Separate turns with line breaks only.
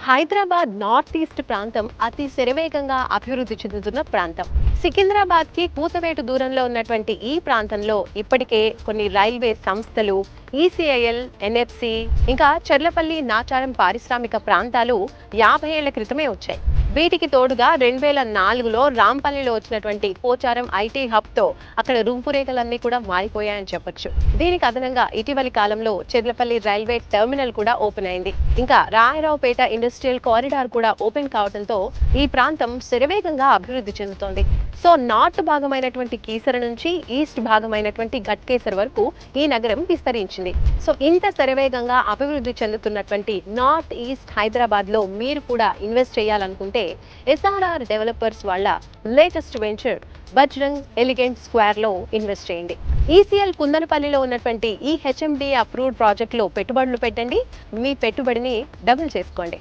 Hyderabad north east ప్రాంతం అతి శరవేగంగా అభివృద్ధి చెందుతున్న ప్రాంతం. సికింద్రాబాద్ కి కూతవేటు దూరంలో ఉన్నటువంటి ఈ ప్రాంతంలో ఇప్పటికే కొన్ని రైల్వే సంస్థలు, ఈసీఐఎల్, ఎన్ఎఫ్సి, ఇంకా చర్లపల్లి, నాచారం పారిశ్రామిక ప్రాంతాలు 50 ఏళ్ల క్రితమే వచ్చాయి. వీటికి తోడుగా 2004లో రాంపల్లిలో వచ్చినటువంటి పోచారం ఐటీ హబ్ తో అక్కడ రూపురేఖలన్నీ కూడా మారిపోయాయని చెప్పొచ్చు. దీనికి అదనంగా ఇటీవలి కాలంలో చెర్లపల్లి రైల్వే టెర్మినల్ కూడా ఓపెన్ అయింది. ఇంకా రాయరావుపేట ఇండస్ట్రియల్ కారిడార్ కూడా ఓపెన్ కావడంతో ఈ ప్రాంతం శరవేగంగా అభివృద్ధి చెందుతోంది. సో నార్త్ భాగమైనటువంటి కీసర నుంచి ఈస్ట్ భాగమైనటువంటి ఘట్కేసర్ వరకు ఈ నగరం విస్తరించింది. సో ఇంత శరవేగంగా అభివృద్ధి చెందుతున్నటువంటి నార్త్ ఈస్ట్ హైదరాబాద్ లో మీరు కూడా ఇన్వెస్ట్ చేయాలనుకుంటే ఎస్ఆర్ఆర్ డెవలపర్స్ వాళ్ళ latest venture Bajrang elegant square లో ఇన్వెస్ట్ చేయండి. ఈసీఎల్ కుందనపల్లిలో ఉన్నటువంటి ఈ హెచ్ఎండి అప్రూవ్డ్ ప్రాజెక్ట్ లో పెట్టుబడులు పెట్టండి. మీ పెట్టుబడిని డబుల్ చేసుకోండి.